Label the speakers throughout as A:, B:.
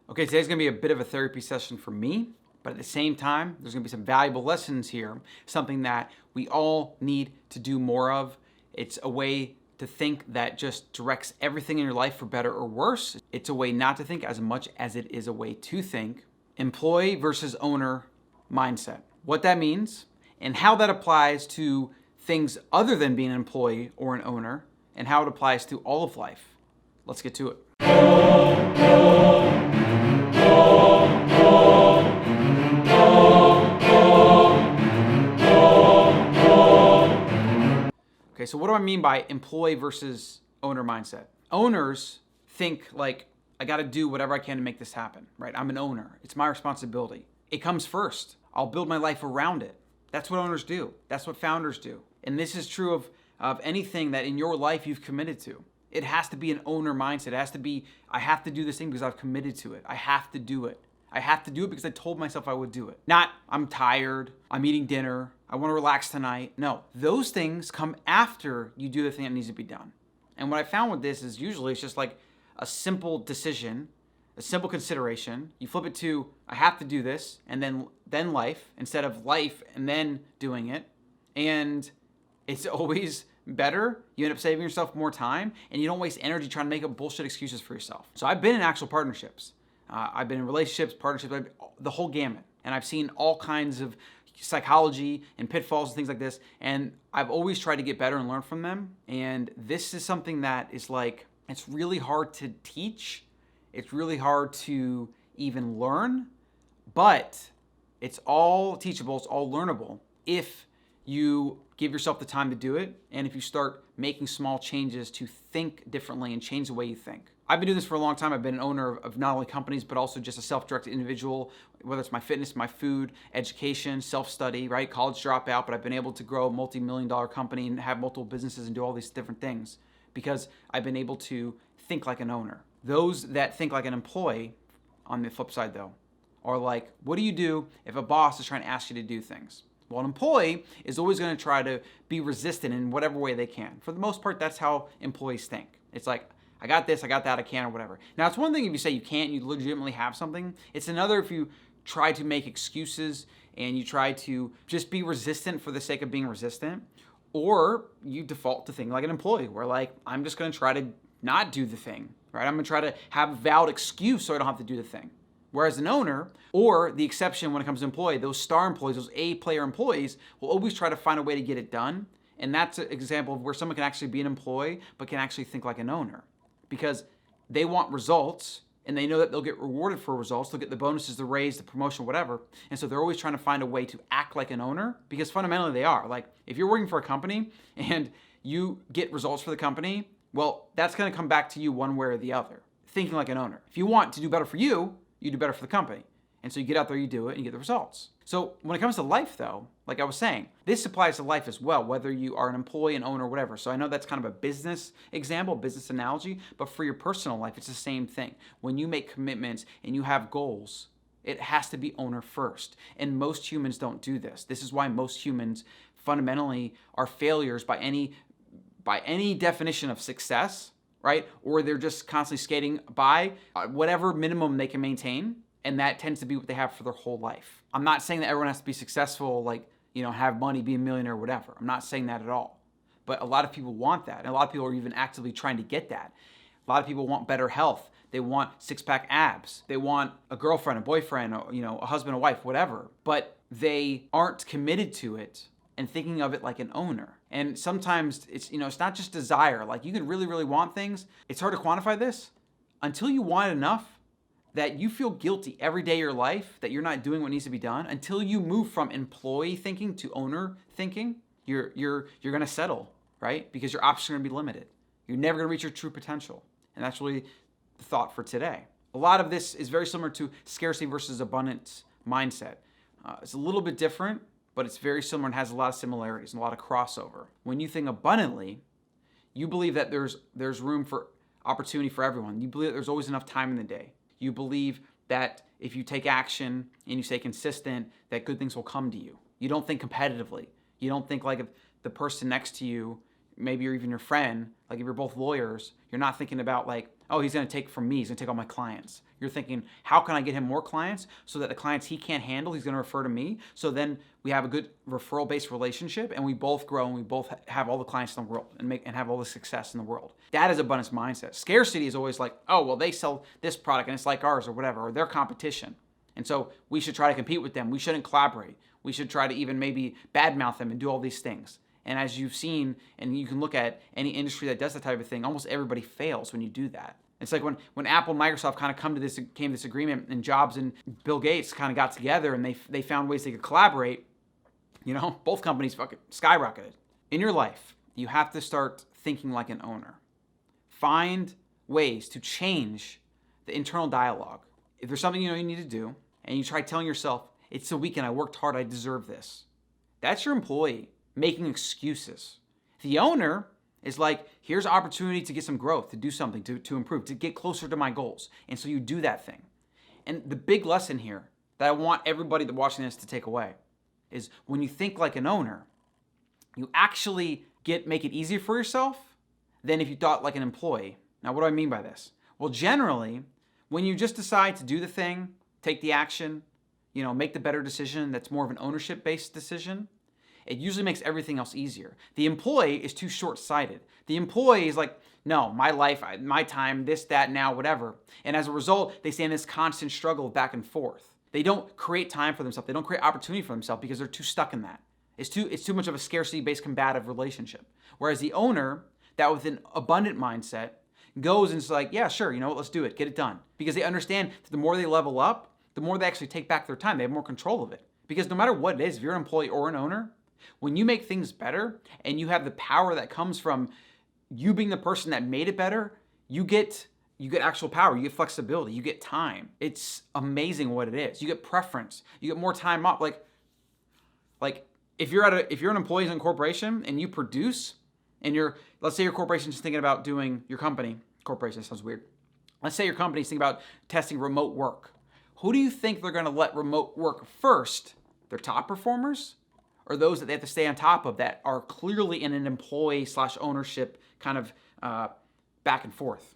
A: Okay, today's gonna be a bit of a therapy session for me, but at the same time, there's gonna be some valuable lessons here, something that we all need to do more of. It's a way to think that just directs everything in your life for better or worse. It's a way not to think as much as it is a way to think. Employee versus owner mindset. What that means and how that applies to things other than being an employee or an owner, and how it applies to all of life. Let's get to it. Okay, so what do I mean by employee versus owner mindset? Owners think like, I gotta do whatever I can to make this happen, right? I'm an owner. It's my responsibility. It comes first. I'll build my life around it. That's what owners do. That's what founders do. And this is true of anything that in your life you've committed to. It has to be an owner mindset. It has to be, I have to do this thing because I've committed to it. I have to do it. I have to do it because I told myself I would do it. Not, I'm tired, I'm eating dinner, I want to relax tonight. No, those things come after you do the thing that needs to be done. And what I found with this is usually it's just like a simple decision, a simple consideration. You flip it to, I have to do this, and then life, instead of life and then doing it. And it's always better. You end up saving yourself more time, and you don't waste energy trying to make up bullshit excuses for yourself. So I've been in actual partnerships. I've been in relationships, partnerships, the whole gamut. And I've seen all kinds of psychology and pitfalls and things like this. And I've always tried to get better and learn from them. And this is something that is like, it's really hard to teach. It's really hard to even learn, but it's all teachable. It's all learnable if you give yourself the time to do it. And if you start making small changes to think differently and change the way you think. I've been doing this for a long time. I've been an owner of not only companies, but also just a self-directed individual, whether it's my fitness, my food, education, self-study, right? College dropout, but I've been able to grow a multi-million-dollar company and have multiple businesses and do all these different things because I've been able to think like an owner. Those that think like an employee, on the flip side though, are like, what do you do if a boss is trying to ask you to do things? Well, an employee is always going to try to be resistant in whatever way they can. For the most part, that's how employees think. It's like, I got this, I got that, I can, or whatever. Now, it's one thing if you say you can't, you legitimately have something. It's another if you try to make excuses and you try to just be resistant for the sake of being resistant, or you default to thinking like an employee, where like, I'm just going to try to not do the thing, right? I'm going to try to have a valid excuse so I don't have to do the thing. Whereas an owner, or the exception when it comes to employee, those star employees, those A-player employees, will always try to find a way to get it done. And that's an example of where someone can actually be an employee, but can actually think like an owner. Because they want results, and they know that they'll get rewarded for results. They'll get the bonuses, the raise, the promotion, whatever. And so they're always trying to find a way to act like an owner, because fundamentally they are. Like, if you're working for a company and you get results for the company, well, that's going to come back to you one way or the other, thinking like an owner. If you want to do better for you, you do better for the company. And so you get out there, you do it, and you get the results. So when it comes to life though, like I was saying, this applies to life as well, whether you are an employee, an owner, whatever. So I know that's kind of a business example, business analogy, but for your personal life, it's the same thing. When you make commitments and you have goals, it has to be owner first. And most humans don't do this. This is why most humans fundamentally are failures by any definition of success, right? Or they're just constantly skating by whatever minimum they can maintain. And that tends to be what they have for their whole life. I'm not saying that everyone has to be successful, like, have money, be a millionaire, whatever. I'm not saying that at all. But a lot of people want that. And a lot of people are even actively trying to get that. A lot of people want better health. They want six-pack abs. They want a girlfriend, a boyfriend, a husband, a wife, whatever. But they aren't committed to it and thinking of it like an owner. And sometimes it's not just desire. Like, you can really, really want things. It's hard to quantify this until you want it enough that you feel guilty every day of your life that you're not doing what needs to be done. Until you move from employee thinking to owner thinking, you're going to settle, right? Because your options are going to be limited. You're never going to reach your true potential. And that's really the thought for today. A lot of this is very similar to scarcity versus abundance mindset. It's a little bit different, but it's very similar and has a lot of similarities and a lot of crossover. When you think abundantly, you believe that there's room for opportunity for everyone. You believe that there's always enough time in the day. You believe that if you take action and you stay consistent, that good things will come to you. You don't think competitively. You don't think like if the person next to you maybe you're even your friend, like if you're both lawyers, you're not thinking about like, oh, he's going to take from me, he's going to take all my clients. You're thinking, how can I get him more clients so that the clients he can't handle, he's going to refer to me. So then we have a good referral-based relationship and we both grow and we both have all the clients in the world and have all the success in the world. That is abundance mindset. Scarcity is always like, oh, well, they sell this product and it's like ours or whatever, or their competition. And so we should try to compete with them. We shouldn't collaborate. We should try to even maybe badmouth them and do all these things. And as you've seen, and you can look at any industry that does that type of thing, almost everybody fails when you do that. It's like when Apple and Microsoft kind of came to this agreement, and Jobs and Bill Gates kind of got together and they found ways they could collaborate, both companies fucking skyrocketed. In your life, you have to start thinking like an owner. Find ways to change the internal dialogue. If there's something you need to do, and you try telling yourself, it's the weekend, I worked hard, I deserve this. That's your employee making excuses. The owner is like, here's opportunity to get some growth, to do something, to improve, to get closer to my goals. And so you do that thing. And the big lesson here that I want everybody that's watching this to take away is when you think like an owner, you actually make it easier for yourself than if you thought like an employee. Now, what do I mean by this? Well, generally, when you just decide to do the thing, take the action, make the better decision that's more of an ownership-based decision, it usually makes everything else easier. The employee is too short-sighted. The employee is like, no, my life, my time, this, that, now, whatever. And as a result, they stay in this constant struggle of back and forth. They don't create time for themselves. They don't create opportunity for themselves because they're too stuck in that. It's too much of a scarcity-based combative relationship. Whereas the owner, that with an abundant mindset, goes and is like, yeah, sure, let's do it, get it done. Because they understand that the more they level up, the more they actually take back their time. They have more control of it. Because no matter what it is, if you're an employee or an owner, when you make things better and you have the power that comes from you being the person that made it better, you get actual power, you get flexibility, you get time. It's amazing what it is. You get preference, you get more time off. Like if you're an employee in a corporation and you produce, and let's say your corporation is thinking about doing your company, corporation sounds weird. Let's say your company's thinking about testing remote work. Who do you think they're going to let remote work first? Their top performers? Or those that they have to stay on top of that are clearly in an employee/ownership kind of back and forth?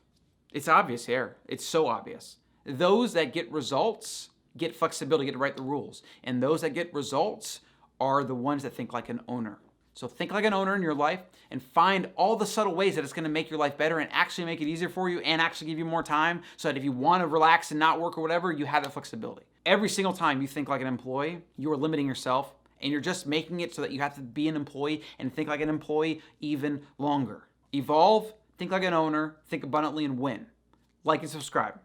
A: It's obvious here. It's so obvious. Those that get results get flexibility, get to write the rules. And those that get results are the ones that think like an owner. So think like an owner in your life and find all the subtle ways that it's going to make your life better and actually make it easier for you and actually give you more time so that if you want to relax and not work or whatever, you have that flexibility. Every single time you think like an employee, you are limiting yourself and you're just making it so that you have to be an employee and think like an employee even longer. Evolve, think like an owner, think abundantly, and win. Like and subscribe.